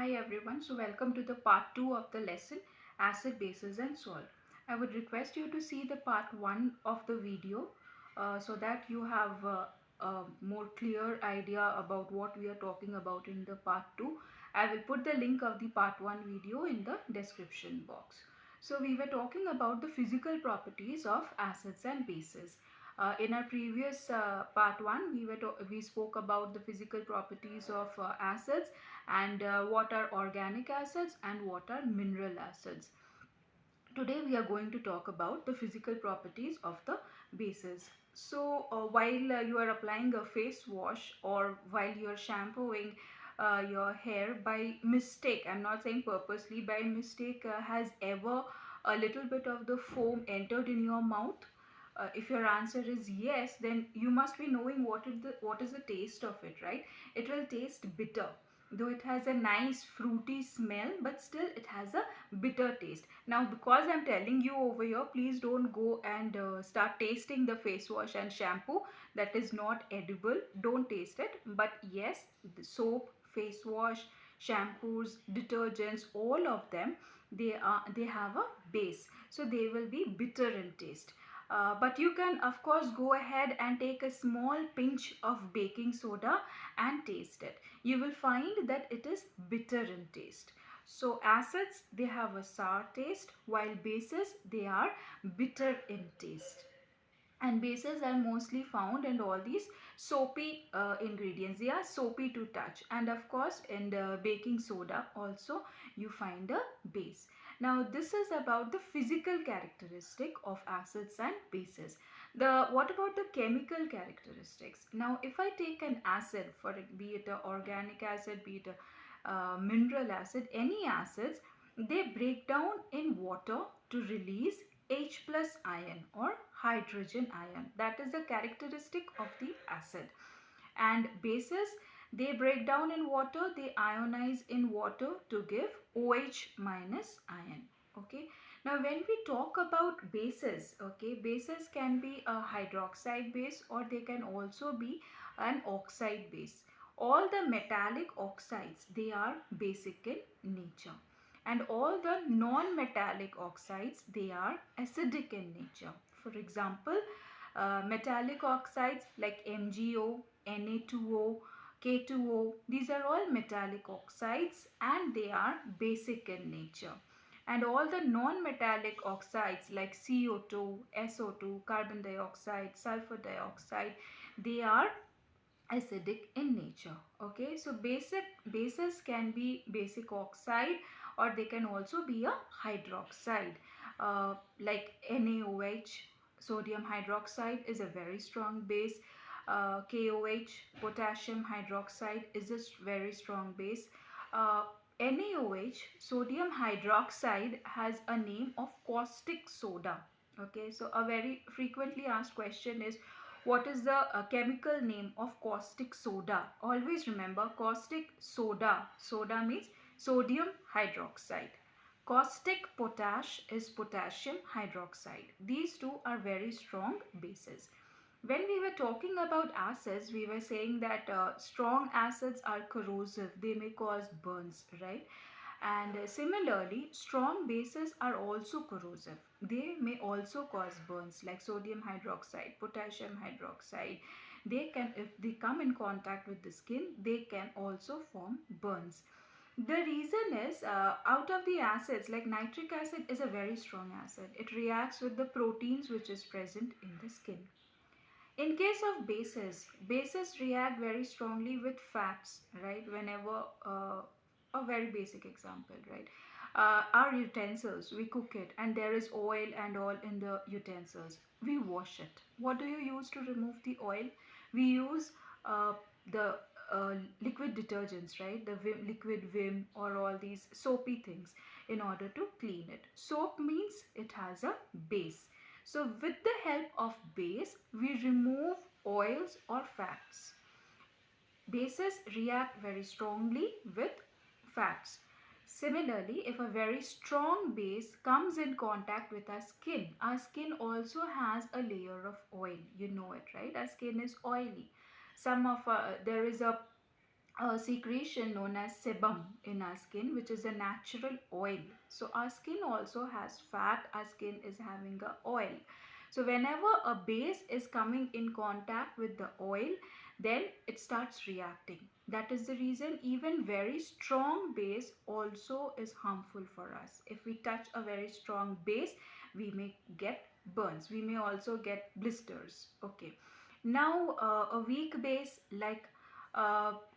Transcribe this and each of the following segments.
Hi everyone, so welcome to the part 2 of the lesson Acid, Bases and Salt. I would request you to see the part 1 of the video so that you have a more clear idea about what we are talking about in the part 2. I will put the link of the part 1 video in the description box. So we were talking about the physical properties of acids and bases. In our previous part 1 we spoke about the physical properties of acids and what are organic acids and what are mineral acids. Today we are going to talk about the physical properties of the bases. So while you are applying a face wash or while you are shampooing your hair by mistake, I'm not saying purposely, by mistake, has ever a little bit of the foam entered in your mouth? If your answer is yes, then you must be knowing what is the taste of it, right? It will taste bitter, though it has a nice fruity smell, but still it has a bitter taste. Now because I'm telling you over here, please don't go and start tasting the face wash and shampoo. That is not edible. Don't taste it. But yes, the soap, face wash, shampoos, detergents, all of them, they have a base, so they will be bitter in taste. But you can of course go ahead and take a small pinch of baking soda and taste it. You will find that it is bitter in taste. So acids, they have a sour taste, while bases, they are bitter in taste. And bases are mostly found in all these soapy ingredients. They are soapy to touch, and of course in the baking soda also you find a base. Now this is about the physical characteristic of acids and bases. The what about the chemical characteristics? Now if I take an acid, for be it a organic acid, be it a mineral acid, any acids, they break down in water to release H plus ion or hydrogen ion. That is the characteristic of the acid. And bases, they break down in water, they ionize in water to give OH minus ion. Okay. Now when we talk about bases, okay, bases can be a hydroxide base or they can also be an oxide base. All the metallic oxides, they are basic in nature, and all the non-metallic oxides, they are acidic in nature. For example, metallic oxides like MgO, Na2O, K2O, these are all metallic oxides and they are basic in nature. And all the non-metallic oxides like CO2, SO2, carbon dioxide, sulfur dioxide, they are acidic in nature. Okay, so bases can be basic oxide or they can also be a hydroxide, like NaOH, sodium hydroxide, is a very strong base. KOH, potassium hydroxide, is a very strong base. uh, NaOH, sodium hydroxide, has a name of caustic soda. Okay, so a very frequently asked question is, what is the chemical name of caustic soda? Always remember, caustic soda. Soda means sodium hydroxide. Caustic potash is potassium hydroxide. These two are very strong bases. When we were talking about acids, we were saying that strong acids are corrosive. They may cause burns, right? And similarly, strong bases are also corrosive. They may also cause burns, like sodium hydroxide, potassium hydroxide. They can, if they come in contact with the skin, they can also form burns. The reason is, out of the acids, like nitric acid is a very strong acid. It reacts with the proteins which is present in the skin. In case of bases, bases react very strongly with fats, right? Whenever, a very basic example, right? Our utensils, we cook it and there is oil and all in the utensils. We wash it. What do you use to remove the oil? We use the liquid detergents, right? The liquid Vim or all these soapy things in order to clean it. Soap means it has a base. So with the help of base, we remove oils or fats. Bases react very strongly with fats. Similarly, if a very strong base comes in contact with our skin also has a layer of oil. You know it, right? Our skin is oily. There is a a secretion known as sebum in our skin, which is a natural oil. So our skin also has fat, our skin is having a oil. So whenever a base is coming in contact with the oil, then it starts reacting. That is the reason even very strong base also is harmful for us. If we touch a very strong base, we may get burns, we may also get blisters. Okay, now a weak base like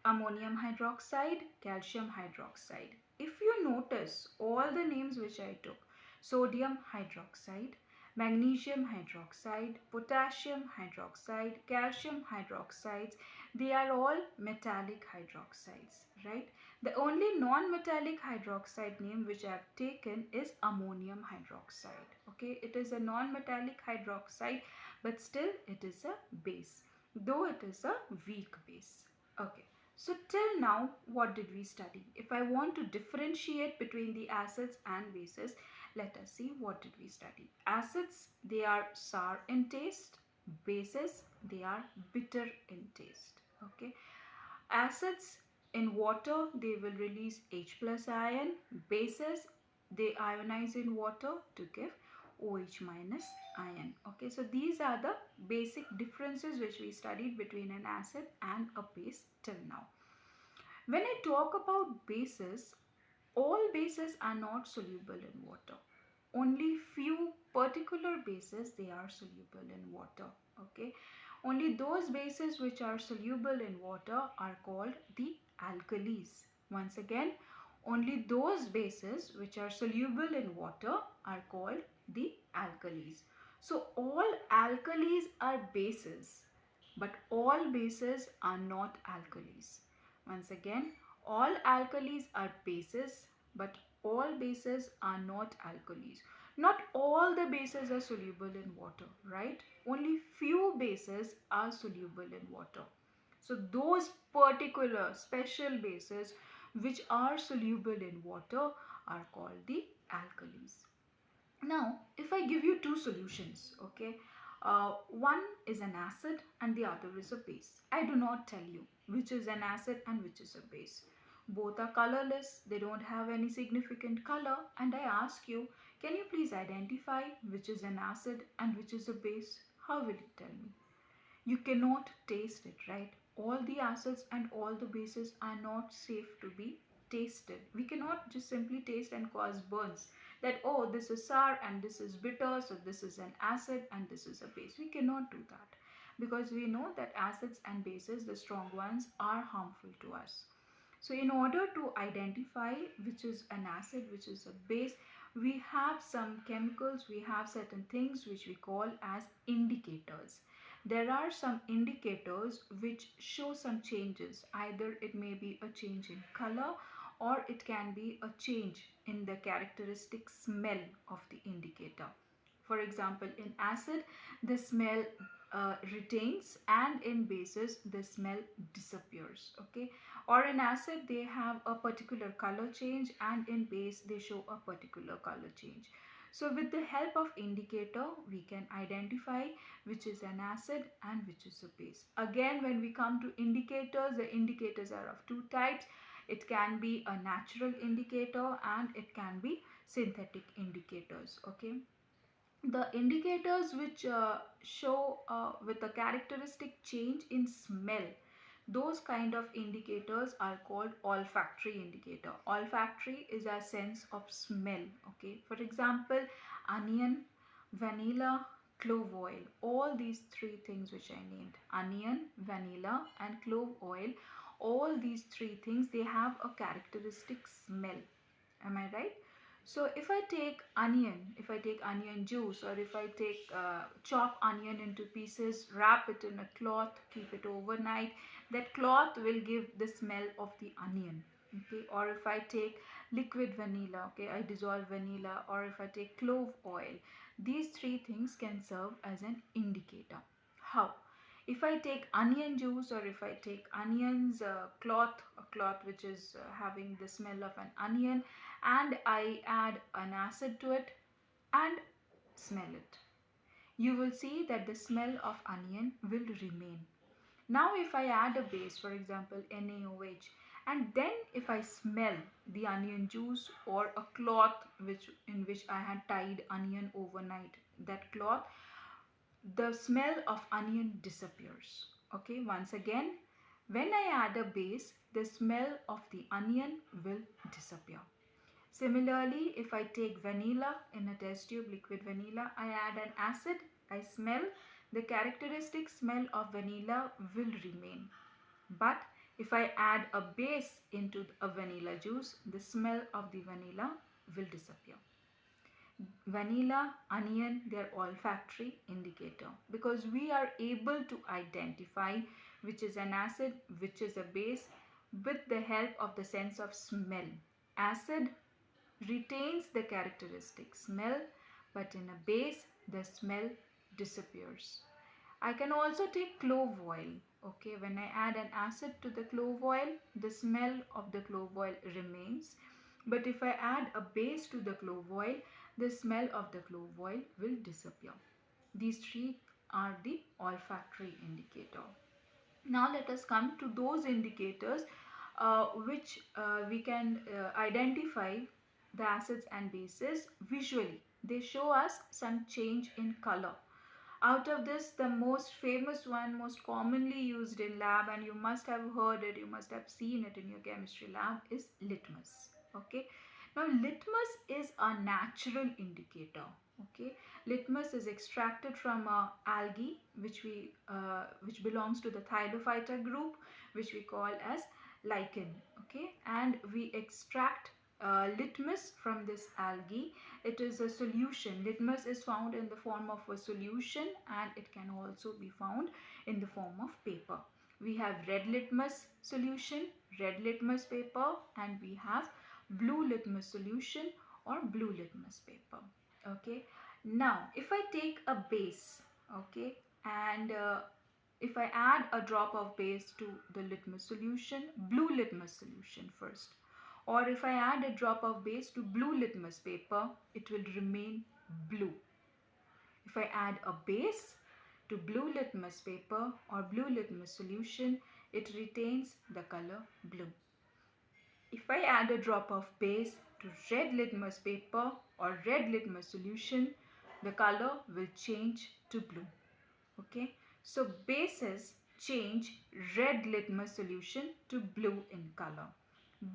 ammonium hydroxide, calcium hydroxide. If you notice all the names which I took, sodium hydroxide, magnesium hydroxide, potassium hydroxide, calcium hydroxides, they are all metallic hydroxides, right? The only non-metallic hydroxide name which I have taken is ammonium hydroxide. Okay, it is a non-metallic hydroxide, but still it is a base, though it is a weak base. Okay, so till now, what did we study? If I want to differentiate between the acids and bases, let us see what did we study. Acids, they are sour in taste. Bases, they are bitter in taste. Okay, acids in water, they will release H plus ion. Bases, they ionize in water to give OH minus ion. Okay, so these are the basic differences which we studied between an acid and a base till now. When I talk about bases, all bases are not soluble in water. Only few particular bases, they are soluble in water. Okay, only those bases which are soluble in water are called the alkalis. Once again, only those bases which are soluble in water are called the alkalis. So all alkalis are bases, but all bases are not alkalis. Once again, all alkalis are bases, but all bases are not alkalis. Not all the bases are soluble in water, right? Only few bases are soluble in water. So those particular special bases which are soluble in water are called the alkalis. Now, if I give you two solutions, okay, one is an acid and the other is a base. I do not tell you which is an acid and which is a base. Both are colorless, they don't have any significant color, and I ask you, can you please identify which is an acid and which is a base? How will you tell me? You cannot taste it, right? All the acids and all the bases are not safe to be tasted. We cannot just simply taste and cause burns, that oh, this is sour and this is bitter, so this is an acid and this is a base. We cannot do that, because we know that acids and bases, the strong ones, are harmful to us. So in order to identify which is an acid, which is a base, we have some chemicals, we have certain things which we call as indicators. There are some indicators which show some changes. Either it may be a change in color, or it can be a change in the characteristic smell of the indicator. For example, in acid, the smell retains, and in bases, the smell disappears. Okay, or in acid, they have a particular color change, and in base, they show a particular color change. So with the help of indicator, we can identify which is an acid and which is a base. Again, when we come to indicators, the indicators are of two types. It can be a natural indicator and it can be synthetic indicators. Okay, the indicators which show with a characteristic change in smell, those kind of indicators are called olfactory indicator. Olfactory is a sense of smell. Okay, for example, onion, vanilla, clove oil, all these three things which I named, onion, vanilla and clove oil, all these three things, they have a characteristic smell. Am I right? So if I take onion, if I take onion juice, or if I take chop onion into pieces, wrap it in a cloth, keep it overnight, that cloth will give the smell of the onion. Okay, or if I take liquid vanilla, okay, I dissolve vanilla, or if I take clove oil, these three things can serve as an indicator. How? If I take onion juice, or if I take onions cloth, a cloth which is having the smell of an onion, and I add an acid to it and smell it, you will see that the smell of onion will remain. Now if I add a base, for example NaOH, and then if I smell the onion juice or a cloth in which I had tied onion overnight, that cloth, the smell of onion disappears. Okay, once again, when I add a base, the smell of the onion will disappear. Similarly, if I take vanilla in a test tube, liquid vanilla, I add an acid, I smell, the characteristic smell of vanilla will remain. But if I add a base into a vanilla juice, the smell of the vanilla will disappear. Vanilla, onion, they're olfactory indicator because we are able to identify which is an acid, which is a base with the help of the sense of smell. Acid retains the characteristic smell, but in a base the smell disappears. I can also take clove oil. Okay, when I add an acid to the clove oil, the smell of the clove oil remains. But if I add a base to the clove oil, the smell of the clove oil will disappear. These three are the olfactory indicator. Now let us come to those indicators which we can identify the acids and bases visually. They show us some change in color. Out of this, the most famous one, most commonly used in lab, and you must have heard it, you must have seen it in your chemistry lab, is litmus. Okay. Now, litmus is a natural indicator. Okay. Litmus is extracted from algae, which belongs to the thylophyta group, which we call as lichen. Okay. And we extract litmus from this algae. It is a solution. Litmus is found in the form of a solution, and it can also be found in the form of paper. We have red litmus solution, red litmus paper, and we have blue litmus solution or blue litmus paper. Okay. Now if I take a base, okay, and if I add a drop of base to the litmus solution, blue litmus solution first, or if I add a drop of base to blue litmus paper, it will remain blue. If I add a base to blue litmus paper or blue litmus solution, it retains the color blue. If I add a drop of base to red litmus paper or red litmus solution, the color will change to blue. Okay, so bases change red litmus solution to blue in color.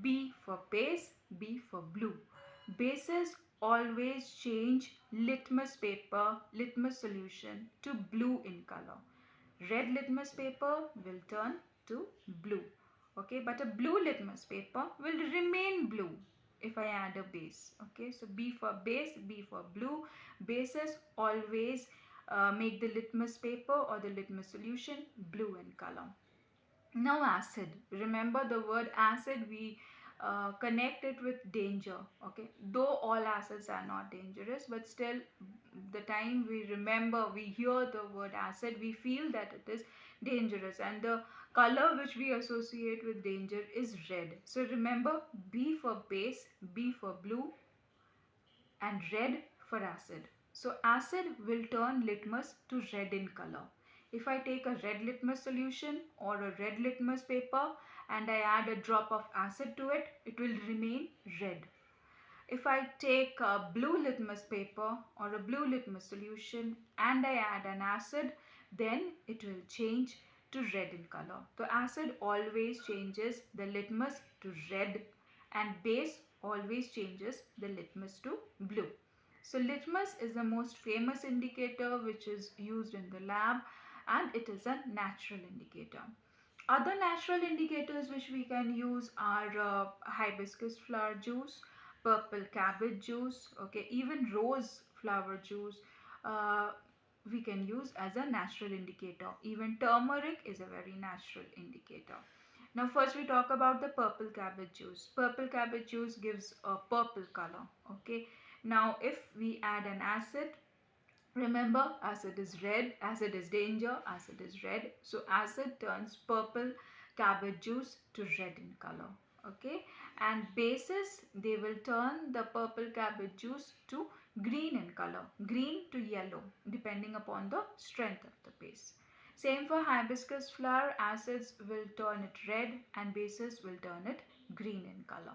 B for base, B for blue. Bases always change litmus paper, litmus solution to blue in color. Red litmus paper will turn to blue. Okay, but a blue litmus paper will remain blue if I add a base. Okay, so B for base, B for blue. Bases always make the litmus paper or the litmus solution blue in color. Now acid. Remember the word acid, we connect it with danger. Okay, though all acids are not dangerous, but still the time we remember, we hear the word acid, we feel that it is dangerous, and the color which we associate with danger is red. So remember, B for base, B for blue, and red for acid. So acid will turn litmus to red in color. If I take a red litmus solution or a red litmus paper and I add a drop of acid to it, it will remain red. If I take a blue litmus paper or a blue litmus solution and I add an acid, then it will change to red in color. The acid always changes the litmus to red, and base always changes the litmus to blue. So litmus is the most famous indicator which is used in the lab, and it is a natural indicator. Other natural indicators which we can use are hibiscus flower juice, purple cabbage juice, okay, even rose flower juice uh, we can use as a natural indicator. Even turmeric is a very natural indicator. Now first we talk about the purple cabbage juice. Purple cabbage juice gives a purple color. Okay. Now if we add an acid, remember acid is red, acid is danger, acid is red. So acid turns purple cabbage juice to red in color. Okay. And bases, they will turn the purple cabbage juice to green in color, green to yellow, depending upon the strength of the base. Same for hibiscus flower, acids will turn it red and bases will turn it green in color.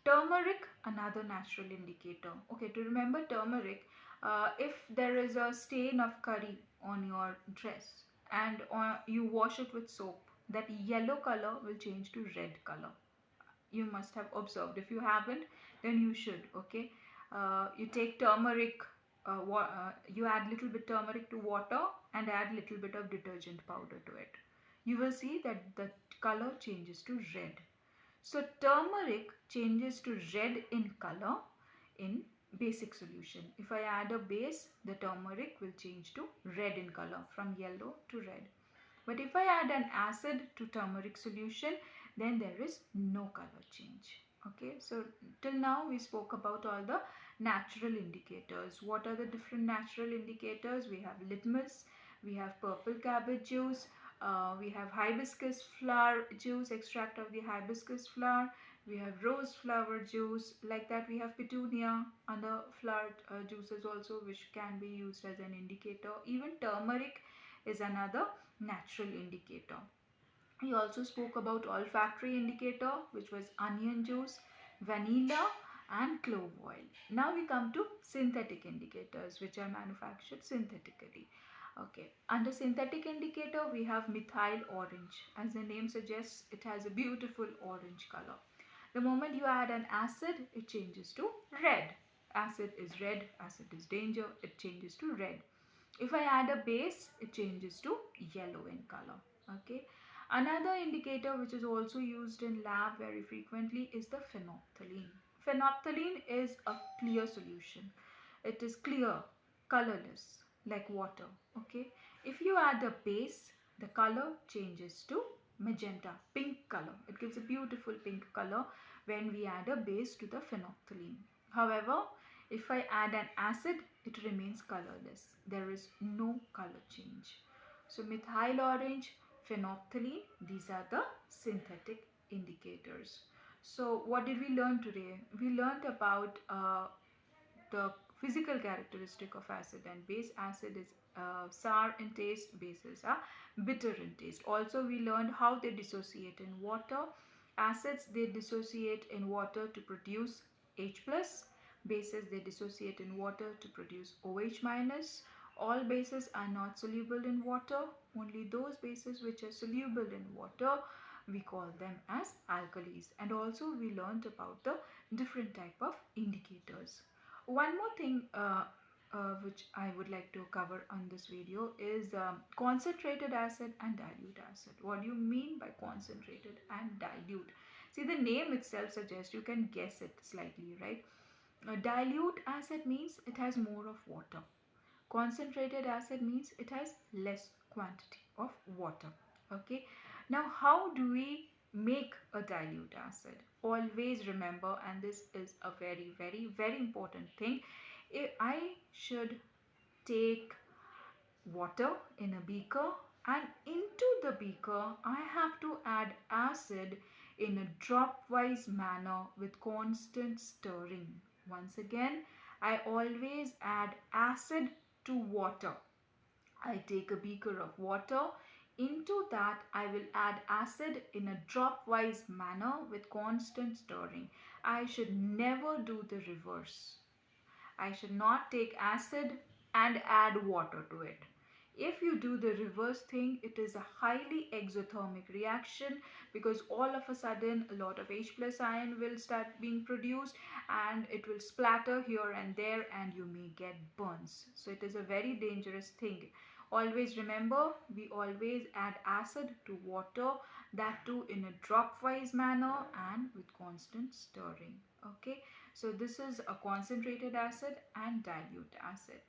Turmeric, another natural indicator. Okay, to remember turmeric, if there is a stain of curry on your dress and you wash it with soap, that yellow color will change to red color. You must have observed. If you haven't, then you should. Okay, you take turmeric, you add little bit turmeric to water and add little bit of detergent powder to it. You will see that the color changes to red. So turmeric changes to red in color in basic solution. If I add a base, the turmeric will change to red in color, from yellow to red. But if I add an acid to turmeric solution, then there is no color change. Okay, so till now we spoke about all the natural indicators. What are the different natural indicators? We have litmus, we have purple cabbage juice, we have hibiscus flower juice, extract of the hibiscus flower, we have rose flower juice, like that we have petunia, other flower juices also, which can be used as an indicator. Even turmeric is another natural indicator. He also spoke about olfactory indicator, which was onion juice, vanilla and clove oil. Now we come to synthetic indicators, which are manufactured synthetically. Okay, under synthetic indicator we have methyl orange. As the name suggests, it has a beautiful orange color. The moment you add an acid, it changes to red. Acid is red, acid is danger, it changes to red. If I add a base, it changes to yellow in color. Okay. Another indicator which is also used in lab very frequently is the phenolphthalein. Phenolphthalein is a clear solution. It is clear, colorless, like water. Okay. If you add a base, the color changes to magenta, pink color. It gives a beautiful pink color when we add a base to the phenolphthalein. However, if I add an acid, it remains colorless. There is no color change. So methyl orange, phenolphthalein, these are the synthetic indicators. So what did we learn today? We learned about the physical characteristic of acid and base. Acid is sour in taste, bases are bitter in taste. Also we learned how they dissociate in water. Acids, they dissociate in water to produce H plus. Bases, they dissociate in water to produce OH minus. All bases are not soluble in water. Only those bases which are soluble in water, we call them as alkalis. And also we learned about the different type of indicators. One more thing which I would like to cover on this video is concentrated acid and dilute acid. What do you mean by concentrated and dilute? See, the name itself suggests, you can guess it slightly, right? Dilute acid means it has more of water. Concentrated acid means it has less quantity of water. Okay. Now, how do we make a dilute acid? Always remember, and this is a very, very, very important thing. I should take water in a beaker, and into the beaker I have to add acid in a drop-wise manner with constant stirring. Once again, I always add acid to water. I take a beaker of water. Into that I will add acid in a drop-wise manner with constant stirring. I should never do the reverse. I should not take acid and add water to it. If you do the reverse thing, it is a highly exothermic reaction, because all of a sudden a lot of H plus ion will start being produced and it will splatter here and there and you may get burns. So it is a very dangerous thing. Always remember, we always add acid to water, that too in a drop-wise manner and with constant stirring. Okay, so this is a concentrated acid and dilute acid.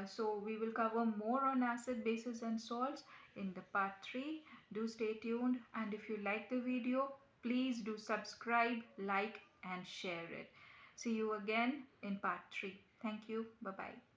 So we will cover more on acid, bases and salts in the part 3. Do stay tuned, and if you like the video, please do subscribe, like and share it. See you again in part 3. Thank you. Bye-bye.